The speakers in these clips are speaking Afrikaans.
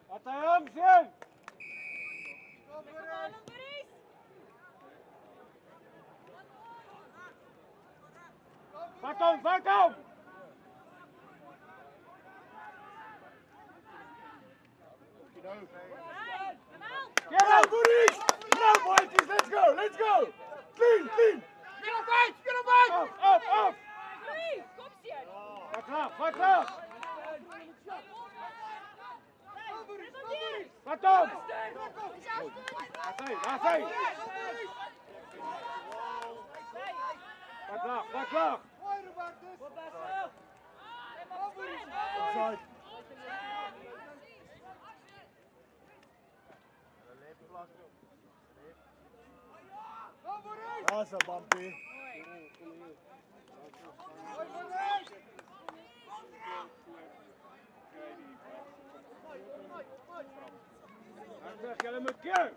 Wat hem zien! Vat hem! Get up, Boris! No, boys, let's go! Clean! Get up, right! Up! Vat af! Vat hem! Laat Vat laag! Offside. That's a bumpy. Get him again.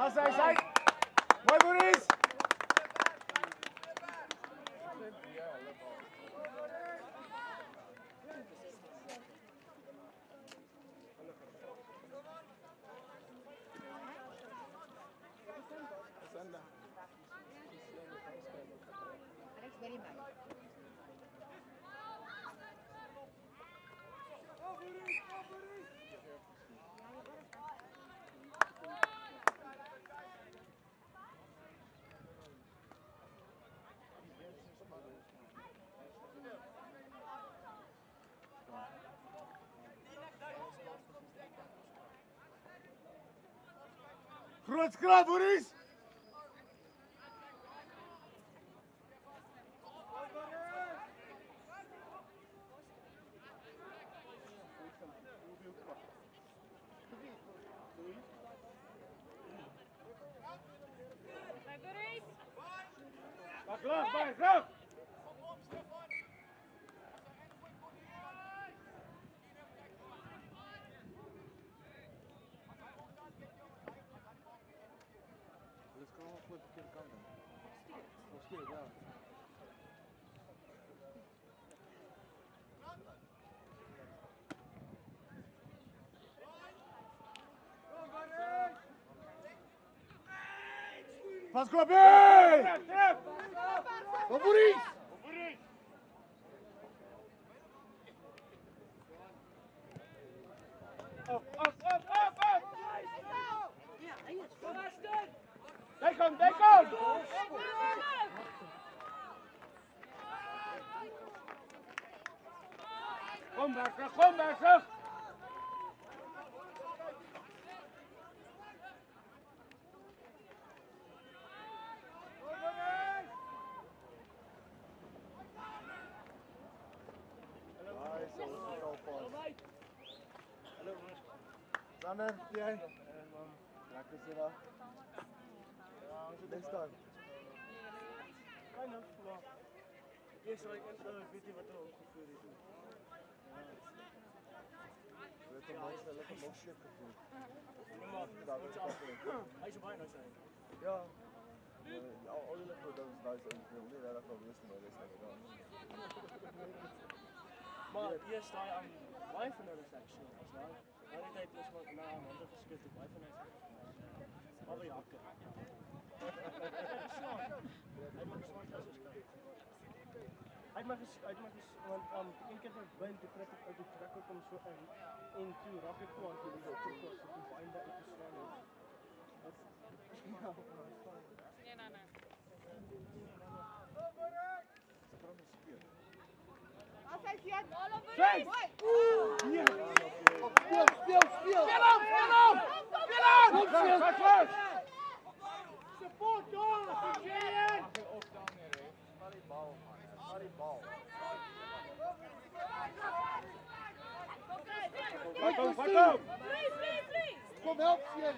Ja, zij. Mooi, Boris. Groot skraap, Boris! Pak laag, bij, graag! Pas Kobe! Kom Boris! Op! Dek hem! Kom Berger! Sander, jij? Lekker zitten. Next time. Kind of, well. Yes, I can weet je wat er opgevoerd is. Lekker mooi shit gevoerd. Hij is bijna zijn. Ja. Al die lekker dat is nice en ik wil niet erg wel wisten maar dit is maar hier sta je aan live in de section. Ja, die tijd is gewoon na een ander geschut op live in de section. Maar ja, oké. Hij mag eens, want één keer Well, the track comes into rocket launch, you go to combine that into strong. Nie, no. Support, Julian! Kom, help je!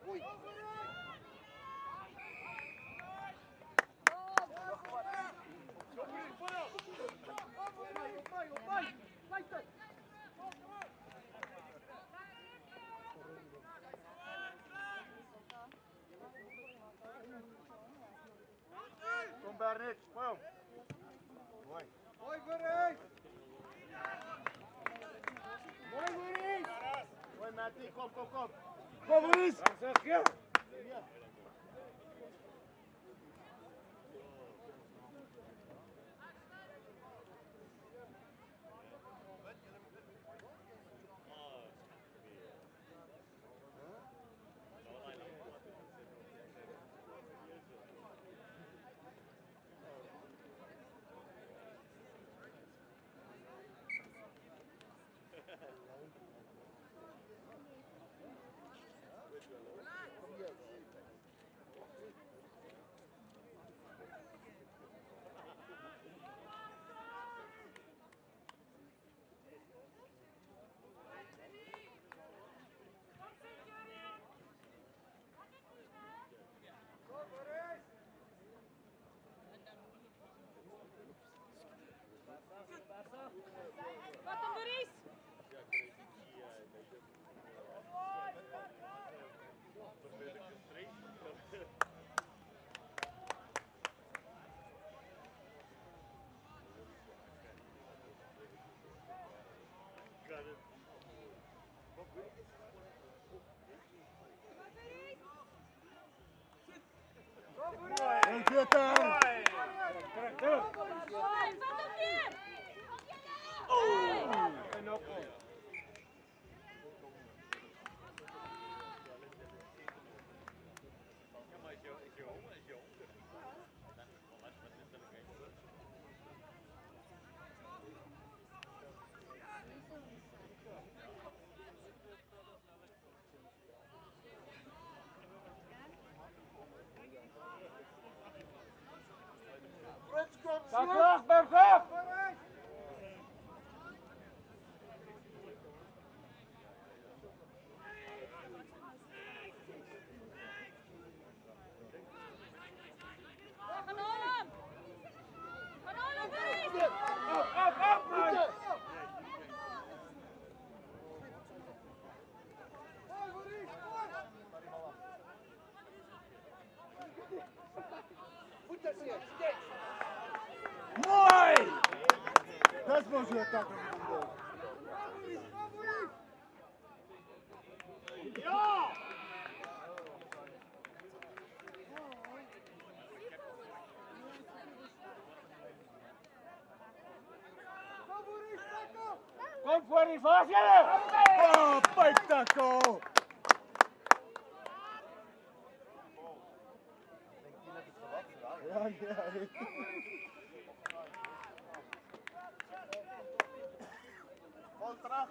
Oei. Kom Bernix, kom. Mooi. Mooi Bernix. Mooi Bernix. Mooi Mattie, kom. Kom Bernix. Zeg je. Wat een Boris! Bergaf! Mooi! Dat was je attack. Ja! Kom voor die voorzitter! Oh, spektakel! Ja. Vol terug.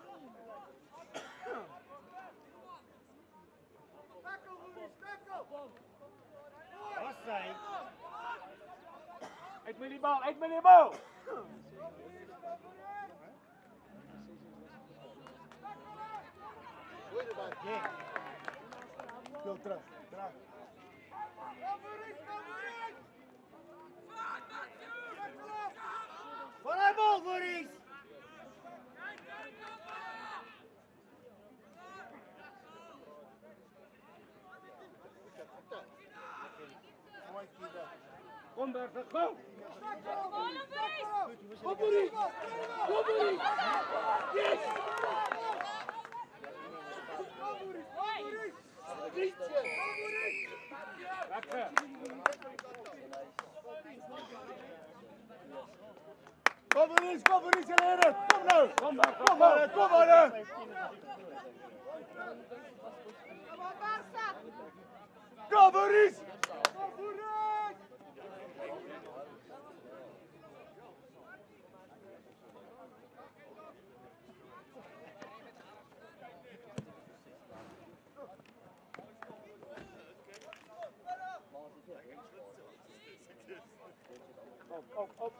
Wat zijn? Uit met die bal! Go terug. Vooruit bal, Boris! Kom Berger, go! Kom Boris! Yes! Lekker! Cover is, Helene! Kom nou! Kom maar! Cover is!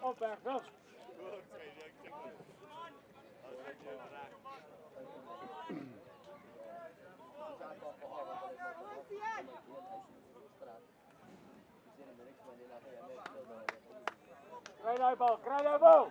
Op, Berg, los! Krijg bal!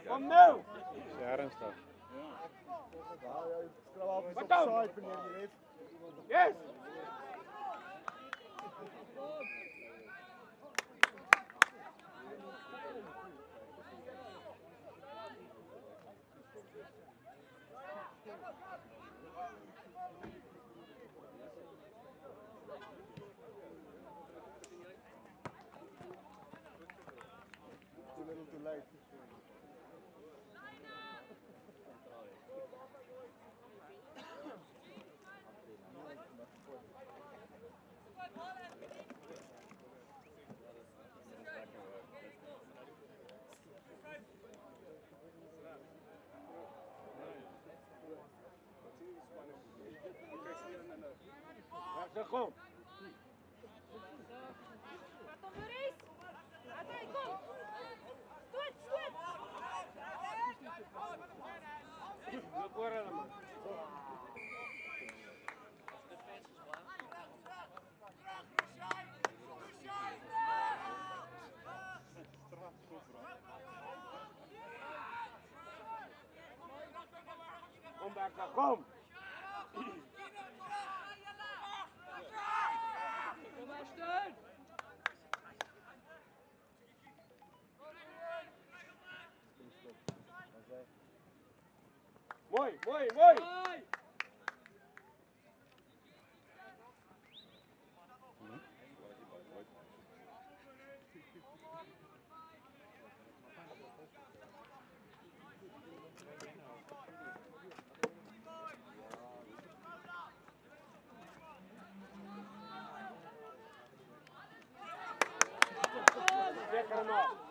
Kom nou! Ja, ernstig. Wat dan? Yes! Too little too late. Kom! Kom Bertha, kom! Mooi! Lekker nog!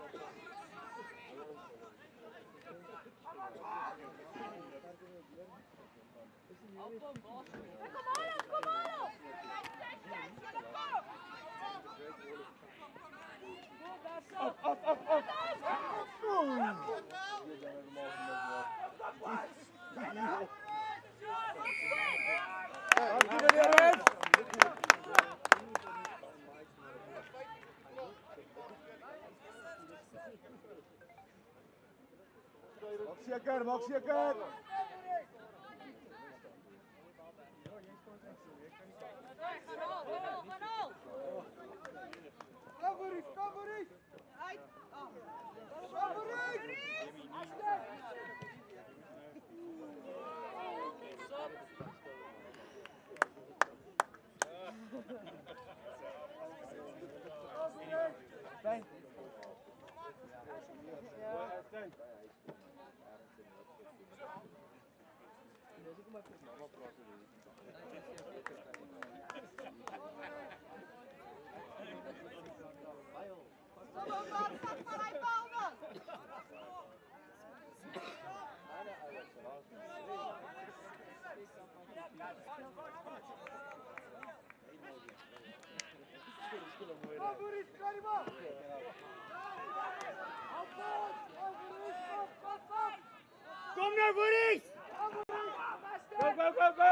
Mag zeker! Cover is! met sy mamma praat oor hierdie. Kom nou, Boris! Go, go, go, go!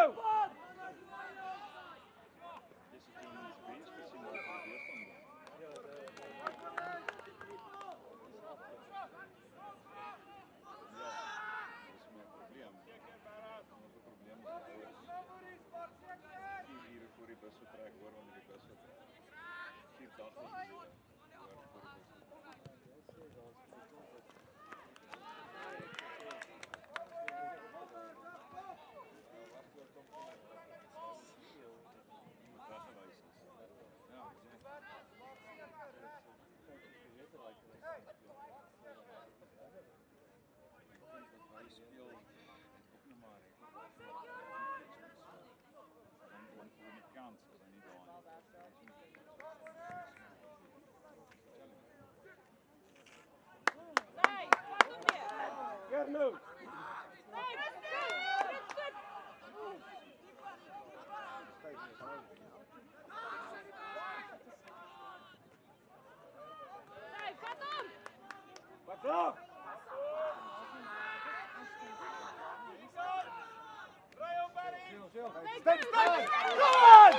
Gernot! Wat op! Stay, stay! Come on!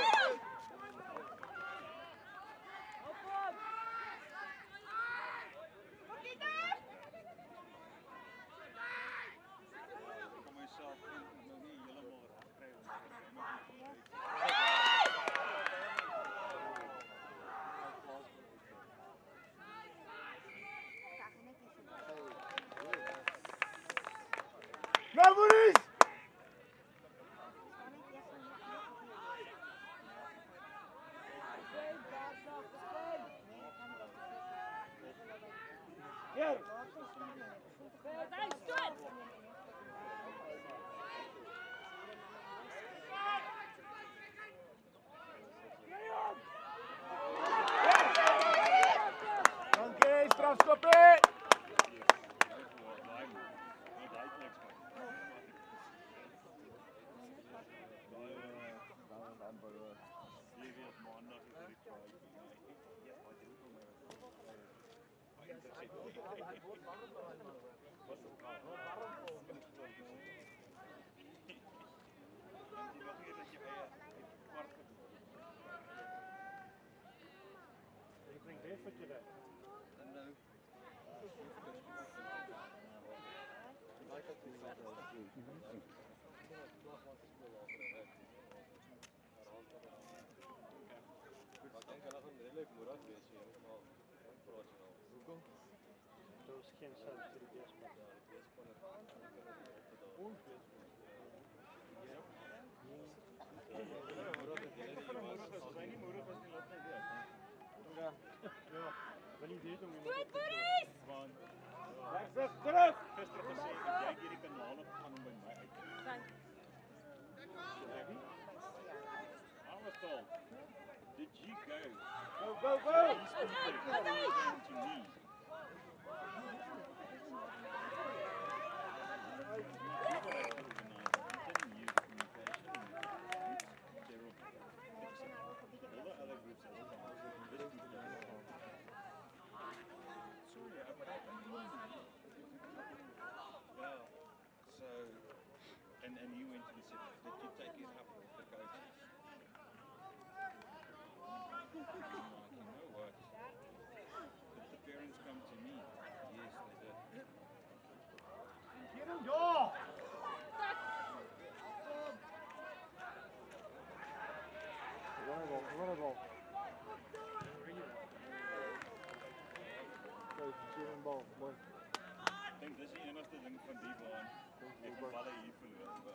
Go, Boris! Here! Dankie, strafskoppie! Terug! Did you go? Go, go, go! And you went and said, did you take it up with the coaches? You know what? Did the parents come to me? Yes, they did. Get him, go! Volleybal. Bal, mooi. Ik denk dat is die enigste ding van die baan. Ik heb ballen hier verloren.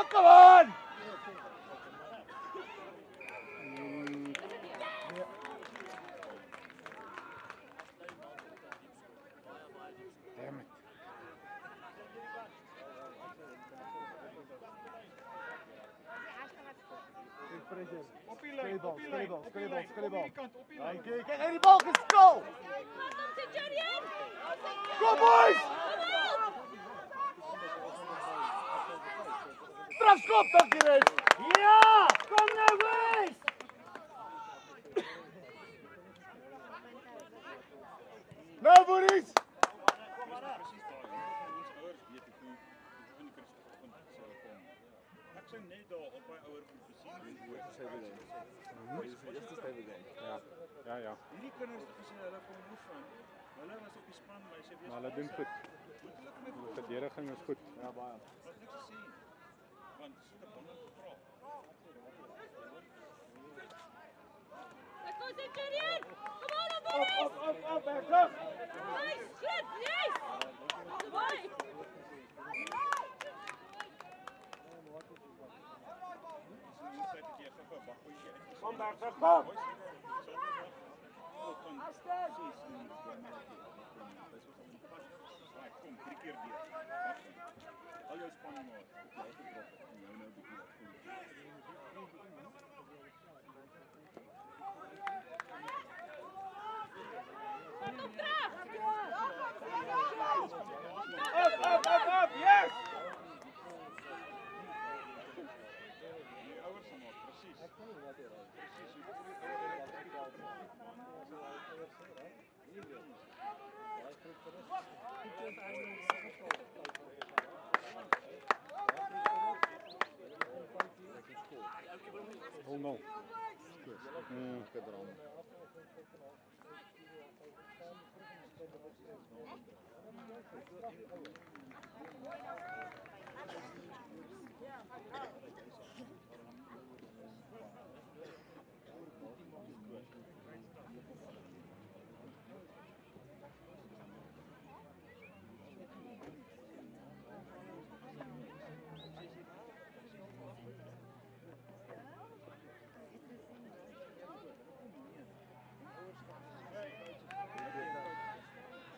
on, come on! Damn it. Op die lijn, op die lijn, op die lijn, op die kant, op die lijn. Kijk, kijk, die bal is goal! Kom boys! Strafschop, dank je Rees! Ja! Kom nou eens! Nou Boris! Ek sou net daar op my ouer groep gesien het. Ja, ja. Hierdie kinders het gesê hulle kom oefen. Hulle was op die span, maar sy Maar hulle doen goed. Die verdediging is goed. Ja, baie. Wat niks te sê. Want sit op hom gevra. Let's go, Centurion! Come on, Op, boys! op, back up! Nice shit, yes! Boy! Kom back, kom! Kom, 3 keer deur. Al jou span maar. Jy het gedrap en jou nou bietjie wat voel. Up, yes! Die ouers van maar, presies. Presies, hoe Oh no.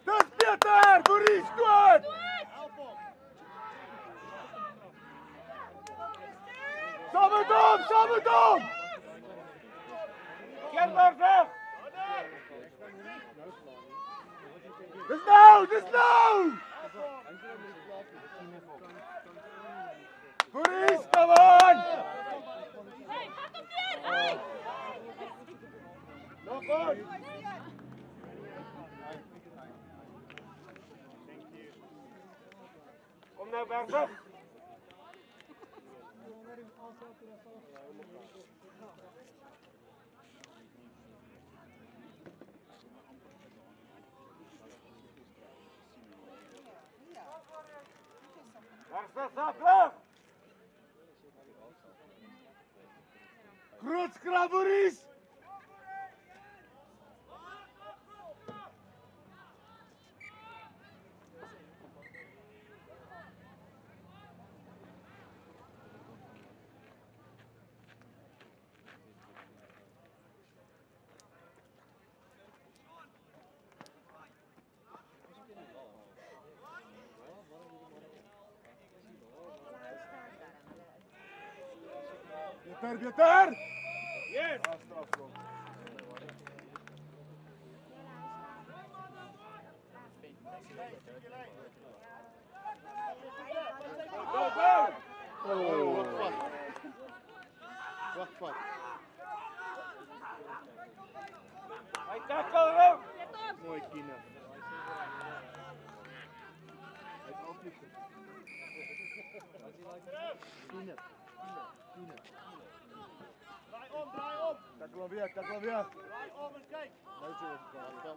Dis Pieter! Boris, goed! Samen dom! Keer maar weg! Dis nou! Boris, come on! Hey, pak hem weer! Hey! Nog goed! Kom nou, Berger! Berger, Groot skraap, Boris! Pieter! Yes! Wacht. Hij tackle hem! Mooi, Kina. Hij is altijd goed. Kina. Draai om! Tackle hem weer. Draai om en kijk! Leuk zo, spel.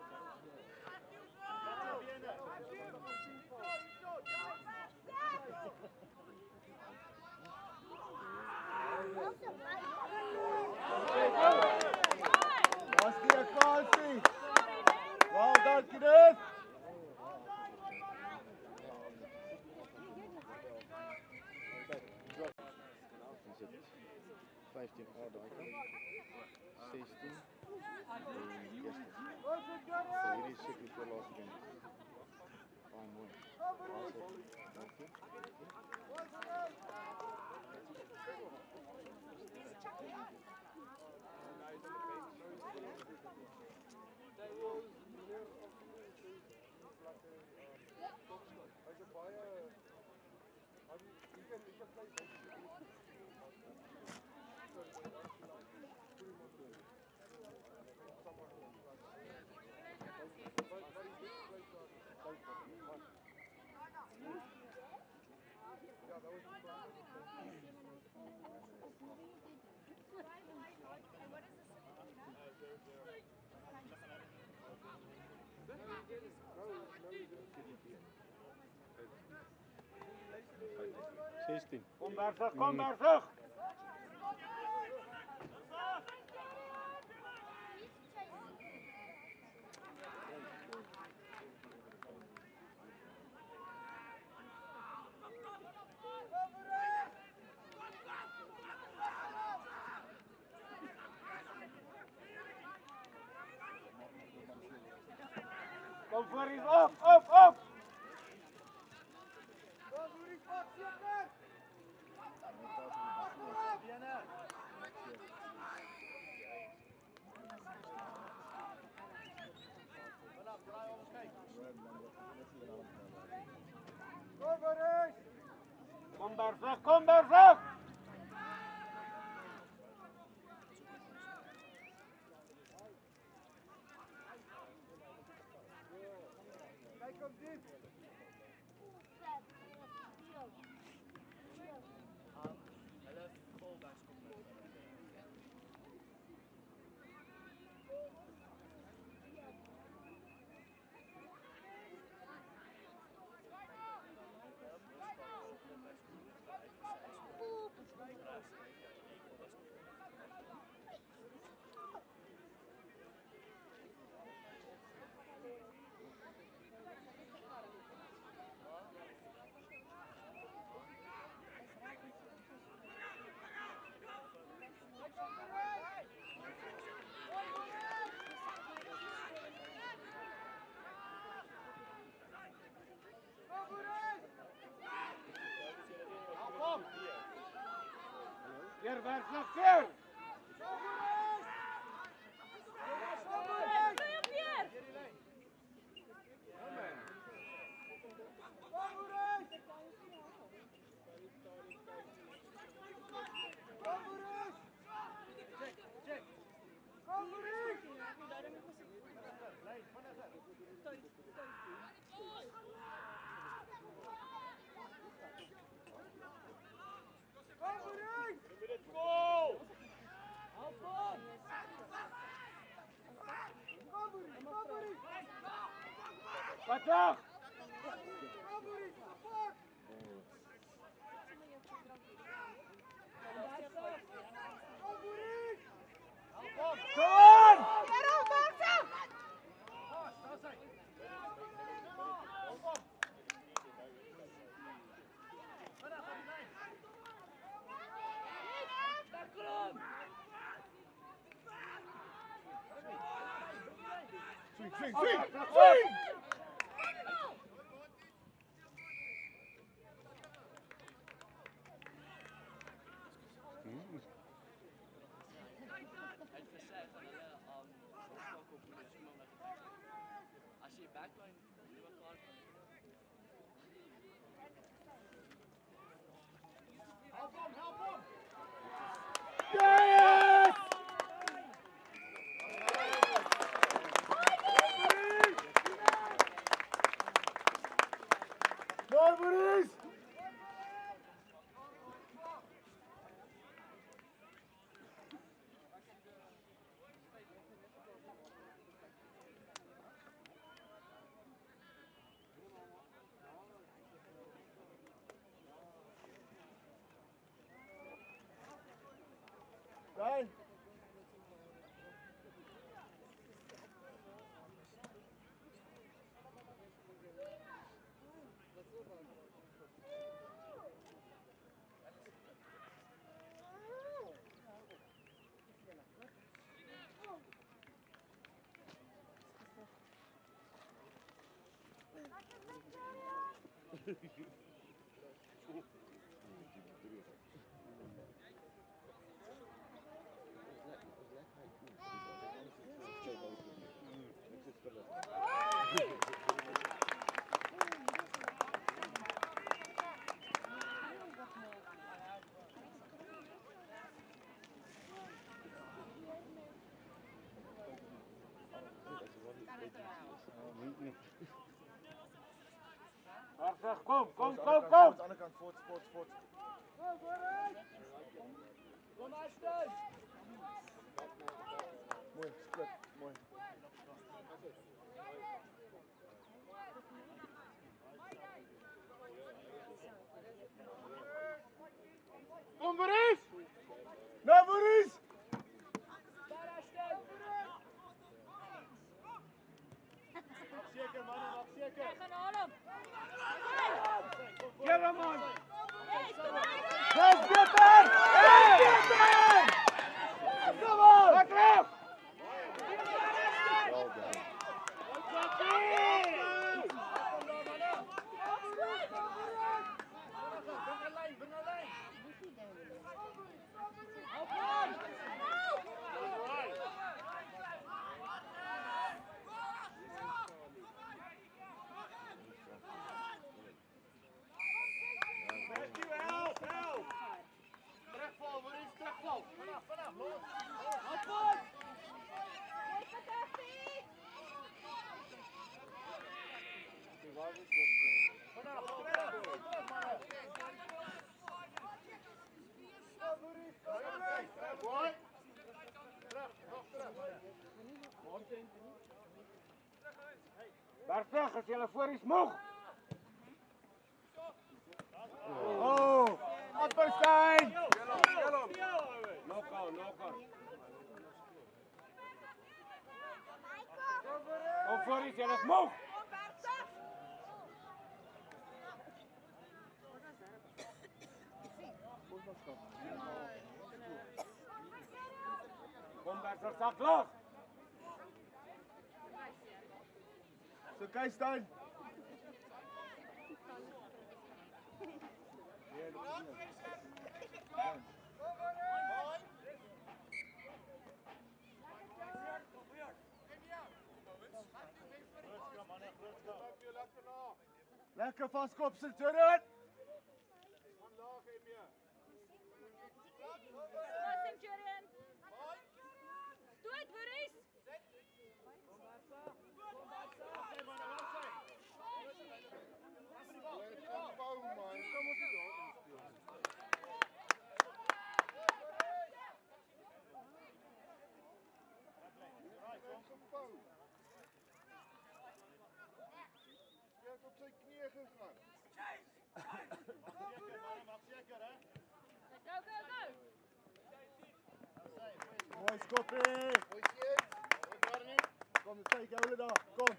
Was die kansie? Wel done, Kenneth. 15 Aardijk. 16. So hierdie is seker vir laaste game. Baie mooi. Dankie. Kom daar vlug, kom daar vlug! Kom voor iets op, op, op! Kom daar vlug, kom daar vlug! Kijk op dit. Keer, waar vlug, keer! Wat toch? Kom aan! Swing, swing, swing! Yes! Door Boris! Kom, kom, kom, Aan kom! de andere kant, voort. Kom maar, steun! Mooi, split, mooi. Kom, Boris! Nou, Boris! Zeker, man, wacht, zeker! Wij gaan halen. Geef hem, man! Hey, kom maar. Let's get there! Let's get there! Come on! Wat terug! Well done. Help, help! Terugval, Boris, terugval! Vanaf, los! Daar terug, als jullie voor is moeg! Oh! Appenstein! Knock on. Kom voor is, jullie is moeg! Kom daar, zo zak los! Zo, kijk, Stijn. Lekker vastkop, Centurion! Centurion. Stoot, Boris. Op zijn knieën gegaan. Go. Mooi schoppie! Kom, kijk, jij willen daar. Kom.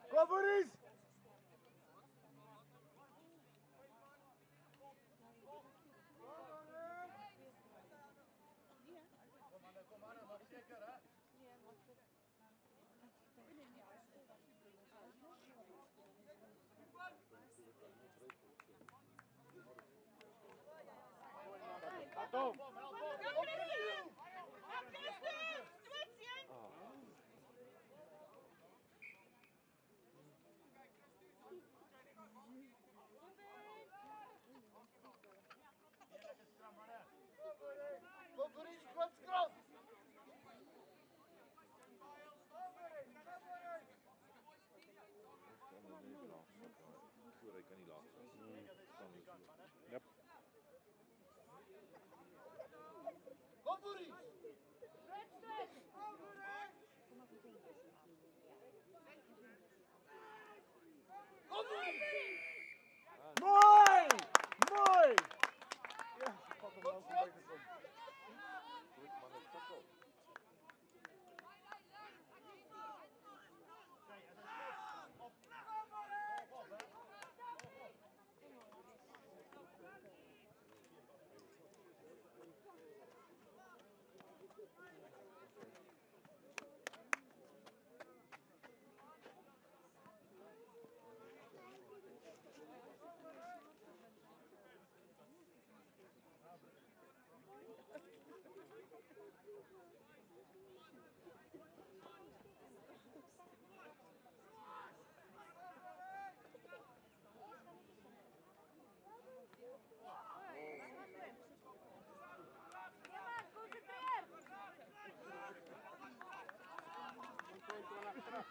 Kom, Boris! Tom! Kom, Boris, krant! Hij kan niet laag zijn. Yep. Kom, Boris! Mooi! Ja, pak hem wel van buiten kom.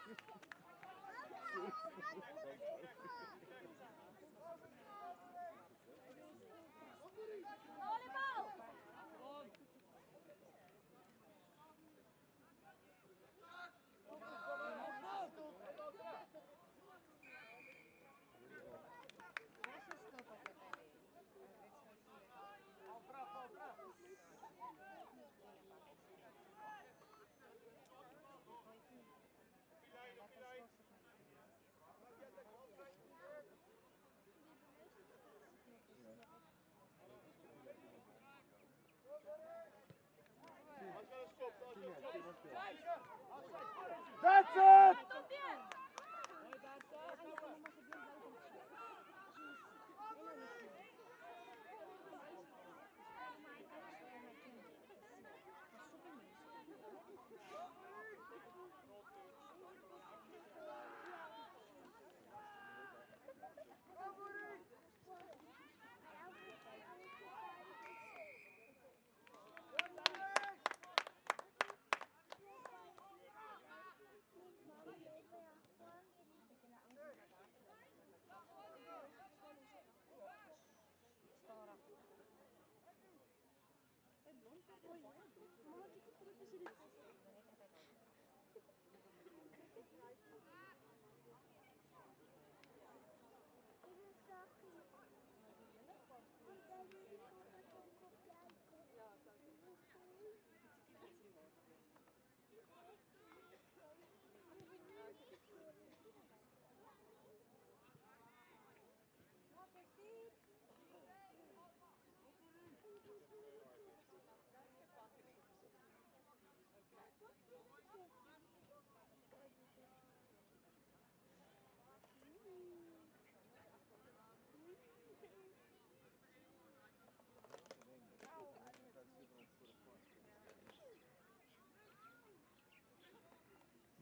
Volleybal! That's it! Tot bien!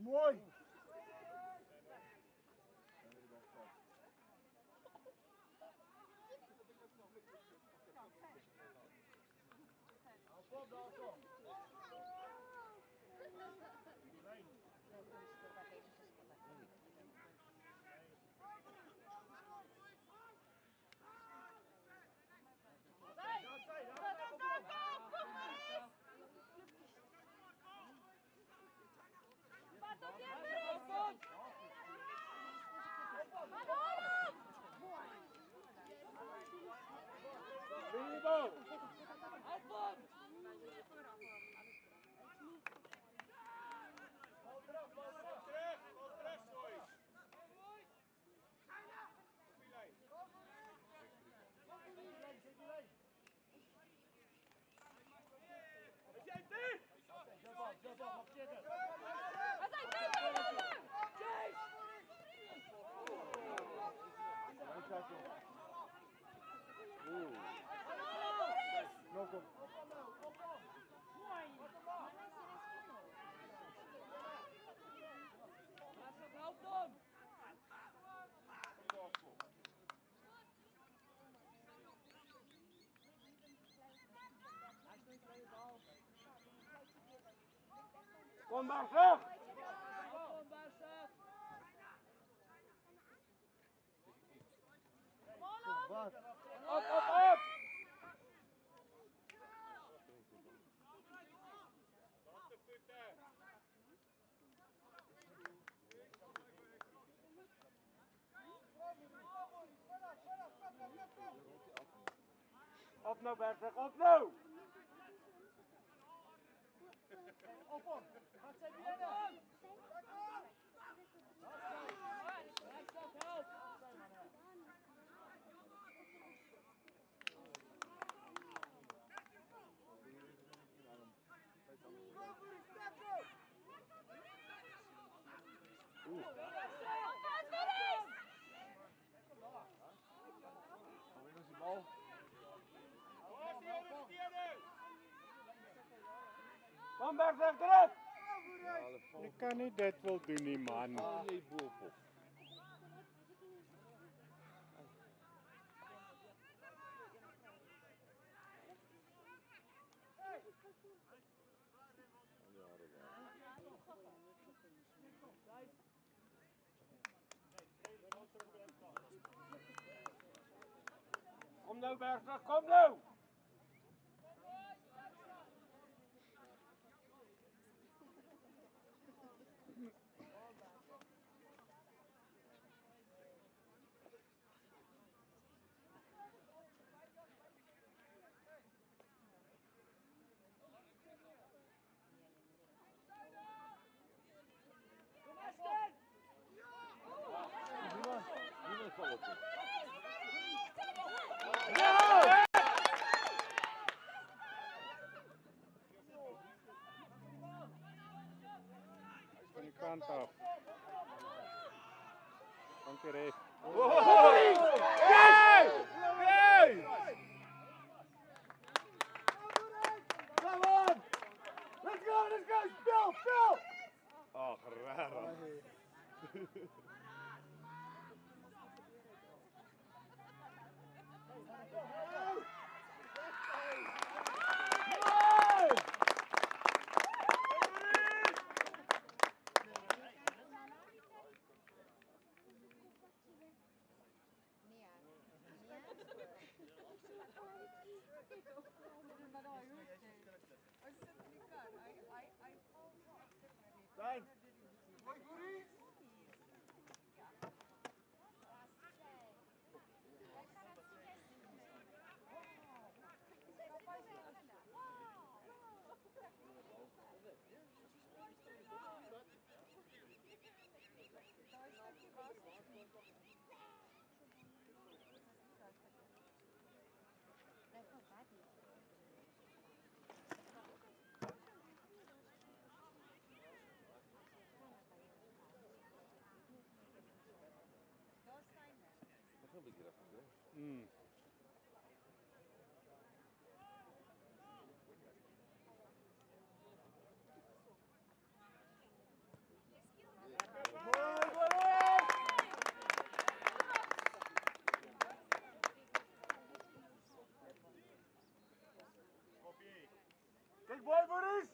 Mooi! Bingo! No kom. Kom maar terug! Wat? Op, op, op! Op nou Bertrand, op nou! Op, op! Wat zijn jullie dan? Bal. Kom Bertrand, terug! Je kan niet dit wel doen nie man. Jy boop op. nou Bergstraat, kom nou! Niemand valt op. Van die kant af. Dank je, Reef. Come on! Let's go! Speel! Oh, raro. Zijn! Dat is een beetje grappig, hè? Kijk, boy, Boris!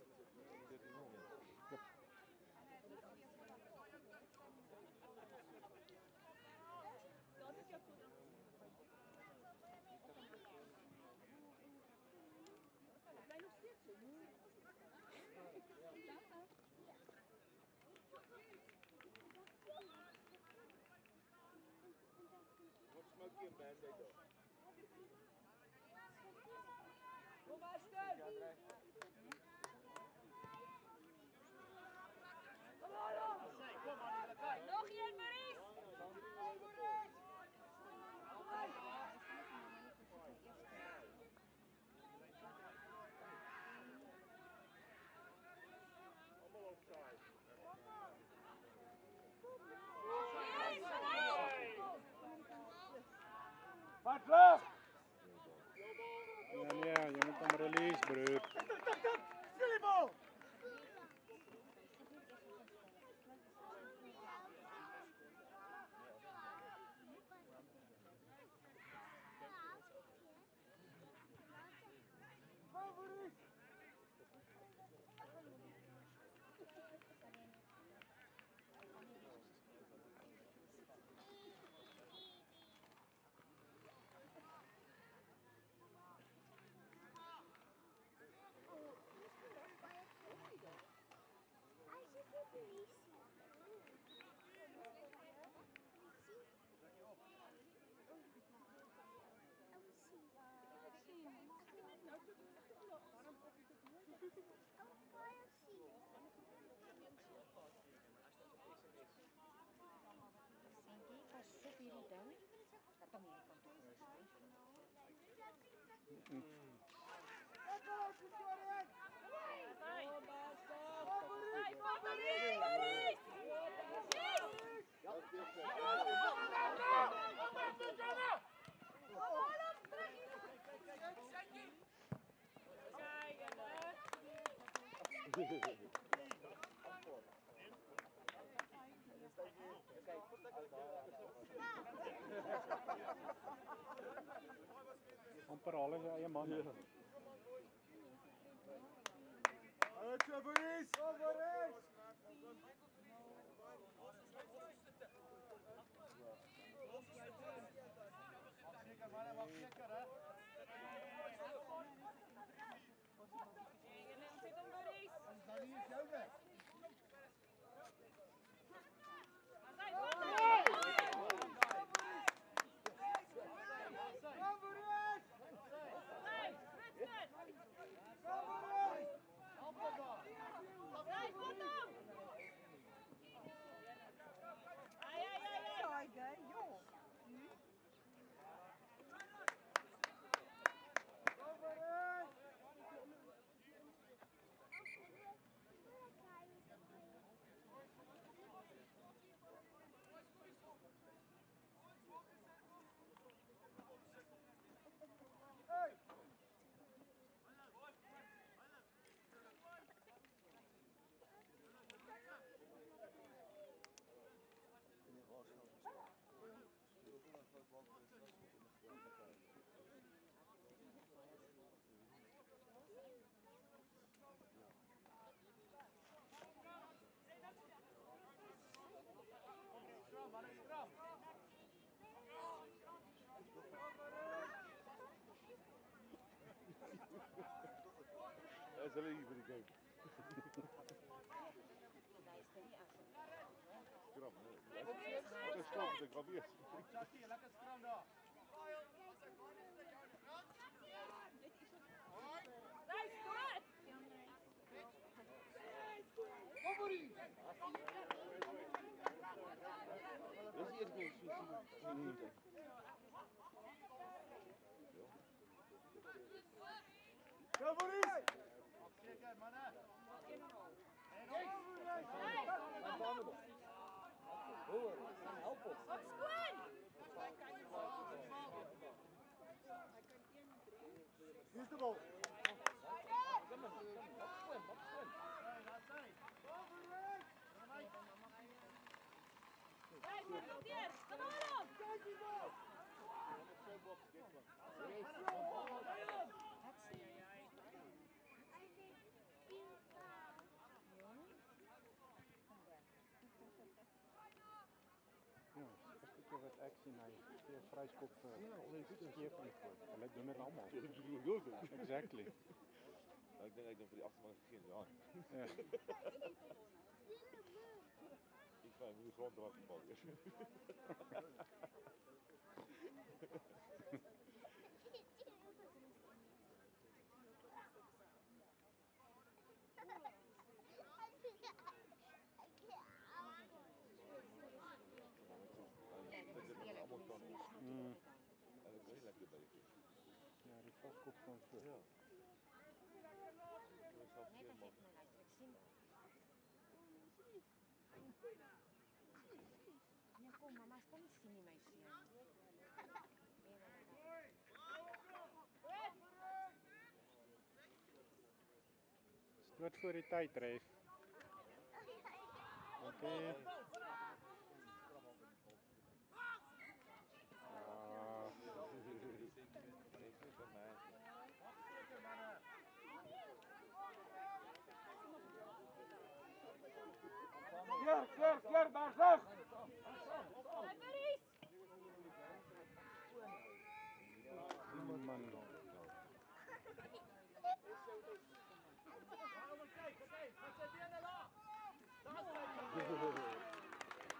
Nog één, Maurice! Vaart vlug! Ja, je moet hem release, bro. Tak! Stil die bal! Amper alles eie man. Uit, Boris! Zeker, man, wacht zeker, hè? Is hulle hier by die game? Skram, nee. Wat is skram, ek gaan wees. Jackie, lekker skram daar. Nice, good. Dis die eerste keer so sien. Go Maurice! Seker, manne. Help ons. Looks good. Here's the ball. Hey, Matthias, come on up. Ja, eerste keer wat ek sien hy gee 'n vryskop vir skeef ingooi. Hulle doen dit almal. Exactly. Ek dink hy het hom vir die agterman gegee, ja. Ja. Ek van die grond draai die bal eers. Ja, die vaskop van voor. Ja. Net as ek nou luister, ek sien. Nee, kom mama, ek kan nie sien nie my seun. Stoot voor die tyd, Ref. Okay. Keer, Bergweg! Hey, Maurice. Man.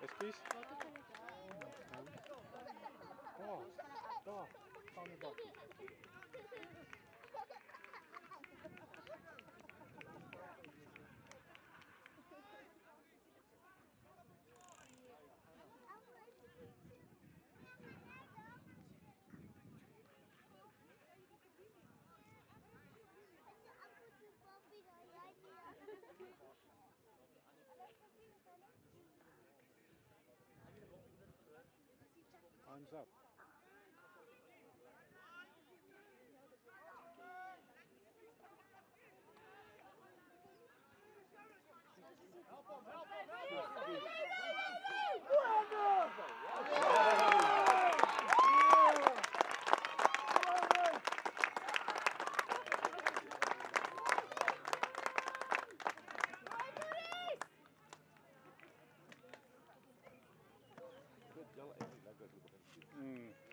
Ekskuus. Daar. Staan die bak. Time's up. Dit julle eintlik lekker te begin.